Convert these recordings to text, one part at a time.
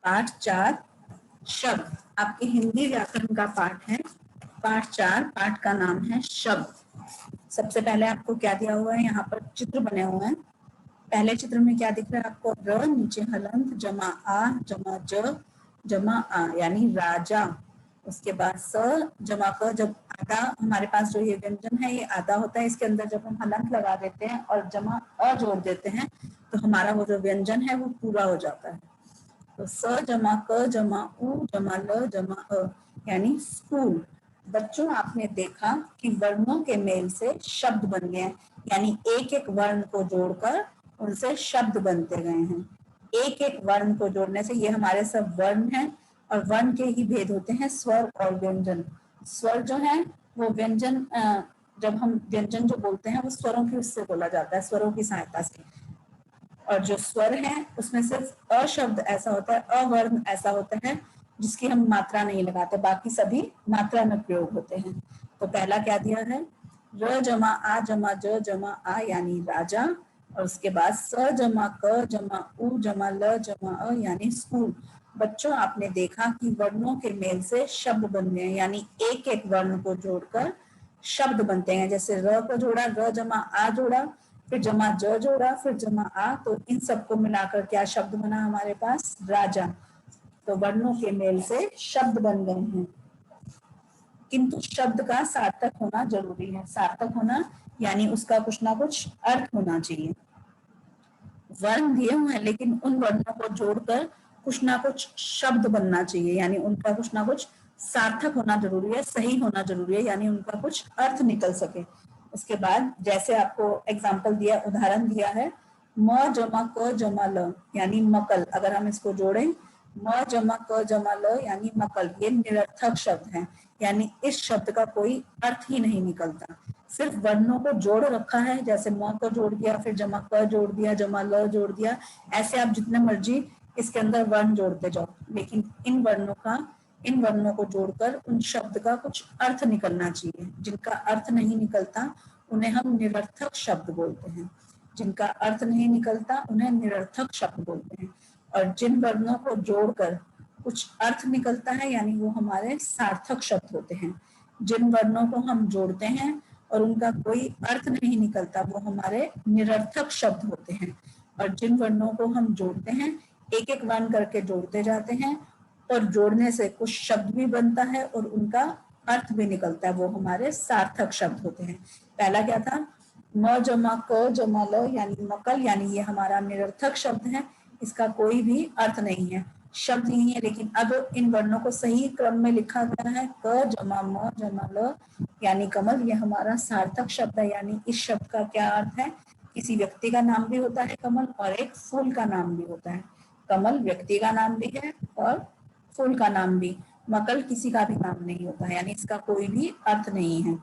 पाठ 4 शब्द आपके हिंदी व्याकरण का पाठ है। पाठ 4 पाठ का नाम है शब्द। सबसे पहले आपको क्या दिया हुआ है, यहाँ पर चित्र बने हुए हैं। पहले चित्र में क्या दिख रहा है आपको, र नीचे हलंत जमा आ जमा ज जमा आ यानी राजा। उसके बाद स जमा क, जब आधा हमारे पास जो ये व्यंजन है ये आधा होता है, इसके अंदर जब हम हलंत लगा देते हैं और जमा अ जोड़ देते हैं तो हमारा वो जो व्यंजन है वो पूरा हो जाता है। तो स जमा क जमा उ जमा ल जमा अ यानी स्कूल। बच्चों आपने देखा कि वर्णों के मेल से शब्द बन गए हैं, यानी एक एक वर्ण को जोड़कर उनसे शब्द बनते गए हैं। एक एक वर्ण को जोड़ने से, ये हमारे सब वर्ण हैं और वर्ण के ही भेद होते हैं स्वर और व्यंजन। स्वर जो है वो व्यंजन, जब हम व्यंजन जो बोलते हैं वो स्वरों की उससे बोला जाता है, स्वरों की सहायता से। और जो स्वर है उसमें सिर्फ अ शब्द ऐसा होता है, अवर्ण ऐसा होता है जिसकी हम मात्रा नहीं लगाते, बाकी सभी मात्रा में प्रयोग होते हैं। तो पहला क्या दिया है, र जमा आ जमा ज जमा आ यानी राजा, और उसके बाद स जमा क जमा उ जमा ल जमा अ यानी स्कूल। बच्चों आपने देखा कि वर्णों के मेल से शब्द बन गए, यानी एक एक वर्ण को जोड़कर शब्द बनते हैं। जैसे र को जोड़ा, र जमा आ जोड़ा, फिर जमा ज जोड़ा, फिर जमा आ, तो इन सबको मिलाकर क्या शब्द बना हमारे पास, राजा। तो वर्णों के मेल से शब्द बन गए हैं, किंतु शब्द का सार्थक होना जरूरी है। सार्थक होना यानी उसका कुछ ना कुछ अर्थ होना चाहिए। वर्ण दिए हुए हैं लेकिन उन वर्णों को जोड़कर कुछ ना कुछ शब्द बनना चाहिए, यानी उनका कुछ ना कुछ सार्थक होना जरूरी है, सही होना जरूरी है, यानी उनका कुछ अर्थ निकल सके। उसके बाद जैसे आपको एग्जाम्पल दिया, उदाहरण दिया है, म जमा क जमा ल यानी मकल। अगर हम इसको जोड़ें, म जमा क जमा ल यानी मकल, ये निरर्थक शब्द है, यानी इस शब्द का कोई अर्थ ही नहीं निकलता। सिर्फ वर्णों को जोड़ रखा है, जैसे म को जोड़ दिया, फिर जमा क जोड़ दिया, जमा ल जोड़ दिया, ऐसे आप जितने मर्जी इसके अंदर वर्ण जोड़ते जाओ, लेकिन इन वर्णों को जोड़कर उन शब्द का कुछ अर्थ निकलना चाहिए। जिनका अर्थ नहीं निकलता उन्हें हम निरर्थक शब्द बोलते हैं। जिनका अर्थ नहीं निकलता उन्हें निरर्थक शब्द बोलते हैं। और जिन वर्णों को जोड़कर कुछ अर्थ निकलता है, यानी वो हमारे सार्थक शब्द होते हैं। जिन वर्णों को हम जोड़ते हैं और उनका कोई अर्थ नहीं निकलता, वो हमारे निरर्थक शब्द होते हैं। और जिन वर्णों को हम जोड़ते हैं, एक एक वर्ण करके जोड़ते जाते हैं और जोड़ने से कुछ शब्द भी बनता है और उनका अर्थ भी निकलता है, वो हमारे सार्थक शब्द होते हैं। पहला क्या था, म जमा क जमा ल यानी मकल, यानी ये हमारा निरर्थक शब्द है, इसका कोई भी अर्थ नहीं है, शब्द नहीं है। लेकिन अब इन वर्णों को सही क्रम में लिखा गया है, क जमा म जमा ल यानी कमल, ये हमारा सार्थक शब्द है। यानी इस शब्द का क्या अर्थ है, किसी व्यक्ति का नाम भी होता है कमल, और एक फूल का नाम भी होता है। कमल व्यक्ति का नाम भी है और फूल का नाम भी। मकल किसी का भी नाम नहीं होता है, यानी इसका कोई भी अर्थ नहीं है।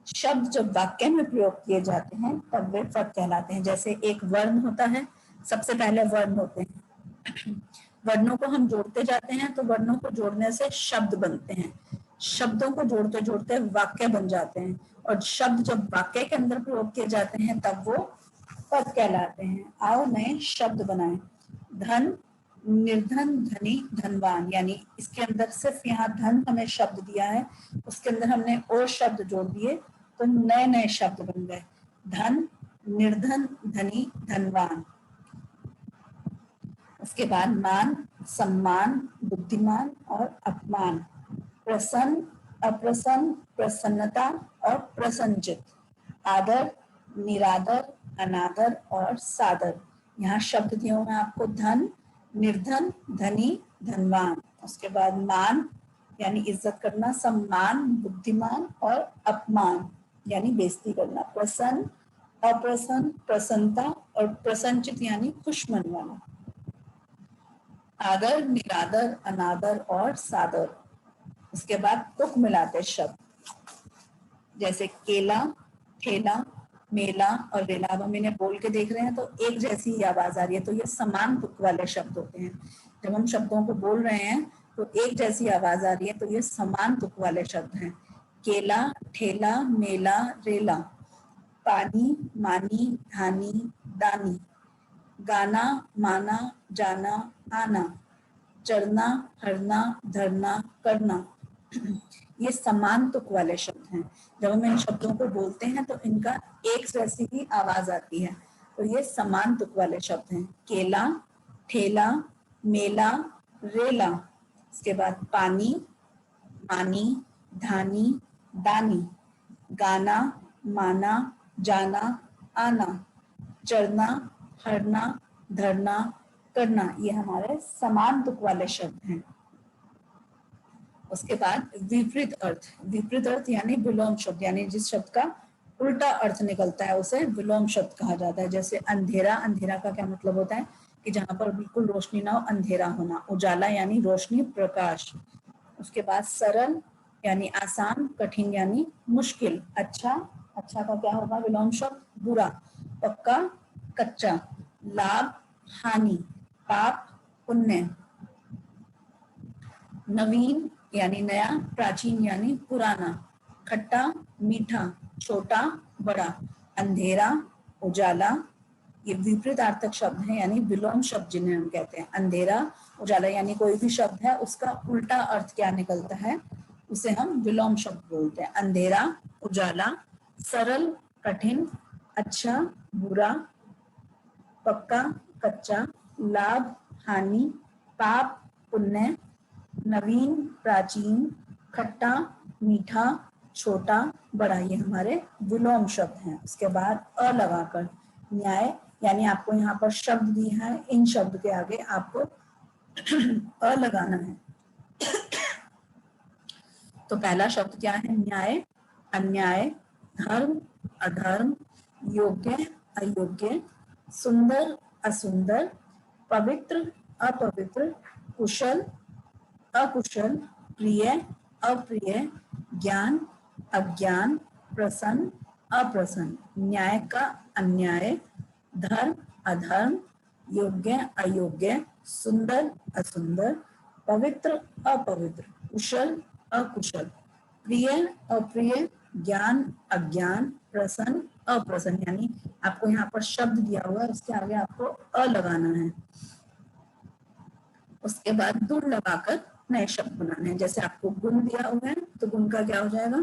शब्द जब वाक्य में प्रयोग किए जाते हैं तब वे पद कहलाते हैं। जैसे एक वर्ण होता है, सबसे पहले वर्ण होते हैं, वर्णों को हम जोड़ते जाते हैं तो वर्णों को जोड़ने से शब्द बनते हैं। शब्दों को जोड़ते जोड़ते वाक्य बन जाते हैं, और शब्द जब वाक्य के अंदर प्रयोग किए जाते हैं तब वो पद कहलाते हैं। आओ नए शब्द बनाएं। धन, निर्धन, धनी, धनवान, यानी इसके अंदर सिर्फ यहाँ धन हमें शब्द दिया है, उसके अंदर हमने और शब्द जोड़ दिए तो नए नए शब्द बन गए। धन, निर्धन, धनी, धनवान। उसके बाद मान, सम्मान, बुद्धिमान और अपमान। प्रसन्न, अप्रसन्न, प्रसन्नता और प्रसन्नचित। आदर, निरादर, अनादर और सादर। यहाँ शब्द दिए हुए हैं आपको, धन, निर्धन, धनी, धनवान। उसके बाद मान यानी इज्जत करना, सम्मान, बुद्धिमान और अपमान यानी बेइज्जती करना। प्रसन्न, अप्रसन्न, प्रसन्नता और प्रसन्नचित यानी खुश मन वाला। आदर, निरादर, अनादर और सादर। उसके बाद तुक मिलाते शब्द, जैसे केला, ठेला, मेला और रेला। अब हम इन्हें बोल के देख रहे हैं तो एक जैसी ही आवाज आ रही है, तो ये समान तुक वाले शब्द होते हैं। जब हम शब्दों को बोल रहे हैं तो एक जैसी आवाज आ रही है, तो ये समान तुक वाले शब्द हैं। केला, ठेला, मेला, रेला। पानी, मानी, धानी, दानी। गाना, माना, जाना, आना, चढ़ना, हरना, धरना, करना, ये समान तुक वाले शब्द हैं। जब हम इन शब्दों को बोलते हैं तो इनका एक जैसी ही आवाज आती है, तो ये समान तुक वाले शब्द हैं। केला, ठेला, मेला, रेला। इसके बाद पानी, मानी, धानी, दानी, गाना, माना, जाना, आना, चढ़ना, हरना, धरना, करना, ये हमारे समान तुक वाले शब्द हैं। उसके बाद विपरीत अर्थ, विपरीत अर्थ यानी विलोम शब्द, यानी जिस शब्द का उल्टा अर्थ निकलता है उसे विलोम शब्द कहा जाता है। जैसे अंधेरा, अंधेरा का क्या मतलब होता है कि जहां पर बिल्कुल रोशनी ना हो, अंधेरा होना। उजाला यानी रोशनी, प्रकाश। उसके बाद सरल यानी आसान, कठिन यानी मुश्किल। अच्छा, अच्छा का क्या होगा विलोम शब्द? बुरा। पक्का, कच्चा। लाभ, हानि। पाप, पुण्य। नवीन यानी नया, प्राचीन यानी पुराना। खट्टा, मीठा, छोटा, बड़ा। अंधेरा, उजाला, ये विपरीतार्थक शब्द हैं यानी विलोम शब्द जिन्हें हम कहते हैं। अंधेरा, उजाला यानी कोई भी शब्द है उसका उल्टा अर्थ क्या निकलता है उसे हम विलोम शब्द बोलते हैं। अंधेरा, उजाला, सरल, कठिन, अच्छा, बुरा, पक्का, कच्चा, लाभ, हानि, पाप, पुण्य, नवीन, प्राचीन, खट्टा, मीठा, छोटा, बड़ा, ये हमारे विलोम शब्द हैं। उसके बाद अ लगाकर न्याय, यानी आपको यहाँ पर शब्द दिया है, इन शब्द के आगे आपको अ लगाना है। तो पहला शब्द क्या है? न्याय, अन्याय, धर्म, अधर्म, योग्य, अयोग्य, सुंदर, असुंदर, पवित्र, अपवित्र, कुशल, अकुशल, प्रिय, अप्रिय, ज्ञान, अज्ञान, प्रसन्न, अप्रसन्न। न्याय का अन्याय, धर्म, अधर्म, योग्य, अयोग्य, सुंदर, असुंदर, पवित्र, अपवित्र, कुशल, अकुशल, प्रिय, अप्रिय, ज्ञान, अज्ञान, प्रसन्न, अप्रसन्न। यानी आपको यहाँ पर शब्द दिया हुआ है, उसके आगे आपको अ लगाना है। उसके बाद दुर लगाकर नए शब्द बनाने हैं। जैसे आपको गुण दिया हुआ है तो गुण का क्या हो जाएगा?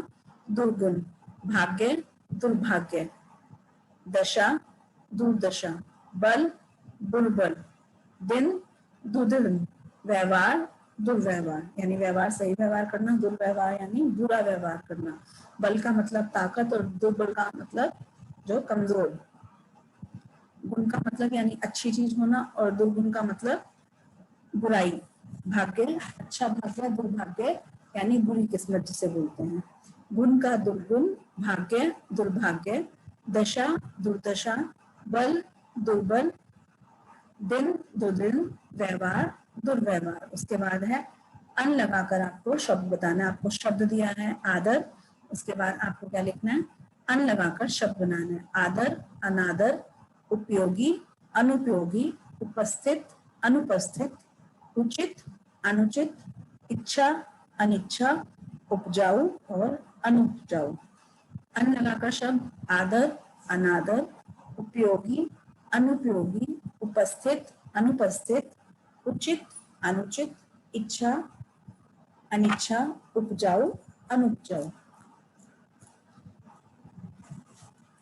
दुर्गुण। भाग्य, दुर्भाग्य। दशा, दुर्दशा। बल, दुर्बल। दिन, दुर्दिन। व्यवहार, दुर्व्यवहार, यानी व्यवहार सही व्यवहार करना, दुर्व्यवहार यानी बुरा व्यवहार करना। बल का मतलब ताकत और दुर्बल का मतलब जो कमजोर। गुण का मतलब यानी अच्छी चीज होना और दुर्गुण का मतलब बुराई। भाग्य, अच्छा भाग्य, दुर्भाग्य यानी बुरी किस्मत जिसे बोलते हैं। गुण का दुर्गुण, भाग्य, दुर्भाग्य। दशा, दुर्दशा। बल, दुर्बल। दिन, दुर्दिन। व्यवहार, दुर्व्यवहार। उसके बाद है अन लगाकर आपको शब्द बताना है। आपको शब्द दिया है आदर, उसके बाद आपको क्या लिखना है? अन लगाकर शब्द बनाना है। आदर, अनादर, उपयोगी, अनुपयोगी, उपस्थित, अनुपस्थित, उचित, अनुचित, इच्छा, अनिच्छा, उपजाऊ और अनुपजाऊ। अन लगाकर शब्द आदर, अनादर, उपयोगी, अनुपयोगी, उपस्थित, अनुपस्थित, उचित, अनुचित, इच्छा, अनिच्छा, उपजाऊ, अनुपजाऊ।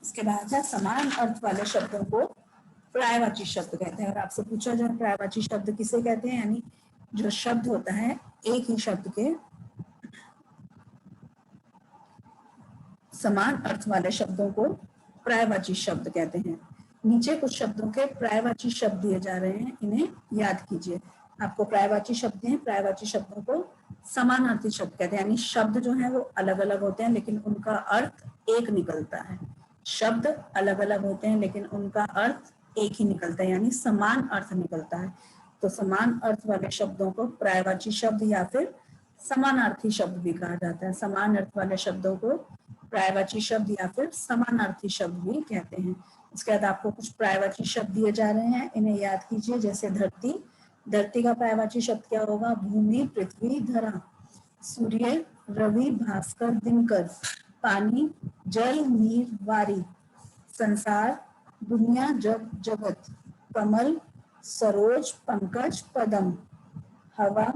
इसके बाद है समान अर्थ वाले शब्दों को पर्यायवाची शब्द कहते हैं। और आपसे पूछा जाए पर्यायवाची शब्द किसे कहते हैं, यानी जो शब्द होता है एक ही शब्द के समान अर्थ वाले शब्दों को पर्यायवाची शब्द कहते हैं। नीचे कुछ शब्दों के पर्यायवाची शब्द दिए जा रहे हैं, इन्हें याद कीजिए। आपको पर्यायवाची शब्द हैं, पर्यायवाची शब्दों को समानार्थी शब्द कहते हैं, यानी शब्द जो है वो अलग अलग होते हैं लेकिन उनका अर्थ एक निकलता है। शब्द अलग अलग होते हैं लेकिन उनका अर्थ एक ही निकलता है, यानी समान अर्थ निकलता है। तो समान अर्थ वाले शब्दों को पर्यायवाची शब्द या फिर समानार्थी शब्द भी कहा जाता है। समान अर्थ वाले शब्दों को पर्यायवाची शब्द या फिर समानार्थी शब्द भी कहते हैं। उसके बाद आपको कुछ पर्यायवाची शब्द दिए जा रहे हैं, इन्हें याद कीजिए। जैसे धरती, धरती का पर्यायवाची शब्द क्या होगा? भूमि, पृथ्वी, धरा। सूर्य, रवि, भास्कर, दिनकर। पानी, जल, नीर, वारी। संसार, दुनिया, जग, जगत। कमल, सरोज पंकज पदम, हवा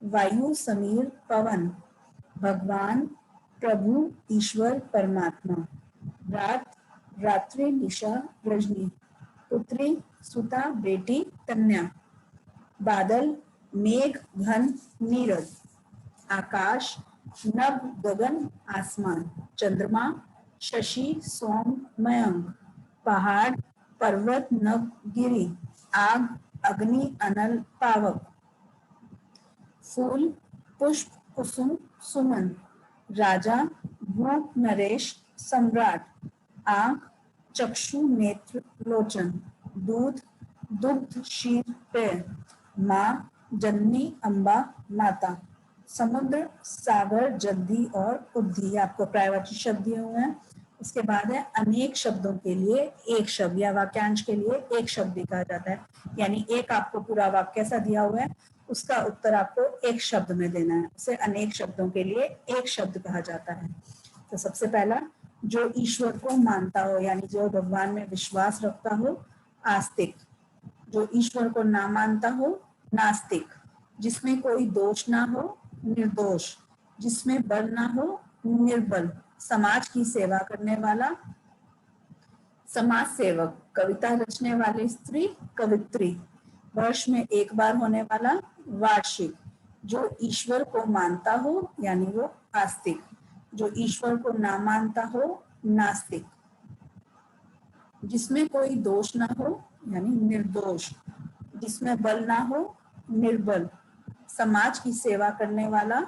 वायु समीर पवन, भगवान प्रभु ईश्वर परमात्मा, रात रात्रि निशा रजनी, पुत्री सुता बेटी कन्या, बादल मेघ घन नीरद, आकाश नभ गगन आसमान, चंद्रमा शशि सोम मयंक, पहाड़ पर्वत नभ गिरी, आग अग्नि अनल पावक, फूल पुष्प कुसुम सुमन, राजा भूप नरेश सम्राट, आंख चक्षु नेत्र लोचन, दूध दुग्ध क्षीर पेय, माँ जननी अम्बा माता, समुद्र सागर जल्दी और उद्धि, आपको पर्यायवाची शब्द दिए हुए हैं। उसके बाद है अनेक शब्दों के लिए एक शब्द या वाक्यांश के लिए एक शब्द भी कहा जाता है, यानी एक आपको पूरा वाक्य कैसा दिया हुआ है उसका उत्तर आपको एक शब्द में देना है, उसे अनेक शब्दों के लिए एक शब्द कहा जाता है। तो सबसे पहला, जो ईश्वर को मानता हो यानी जो भगवान में विश्वास रखता हो, आस्तिक। जो ईश्वर को ना मानता हो, नास्तिक। जिसमें कोई दोष ना हो, निर्दोष। जिसमें बल ना हो, निर्बल। समाज की सेवा करने वाला, समाज सेवक। कविता रचने वाली स्त्री, कवित्री। वर्ष में एक बार होने वाला, वार्षिक। जो ईश्वर को मानता हो यानी वो आस्तिक। जो ईश्वर को ना मानता हो, नास्तिक। जिसमें कोई दोष ना हो यानी निर्दोष। जिसमें बल ना हो, निर्बल। समाज की सेवा करने वाला,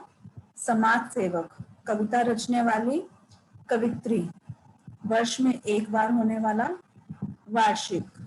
समाज सेवक। कविता रचने वाली, कवित्री। वर्ष में एक बार होने वाला, वार्षिक।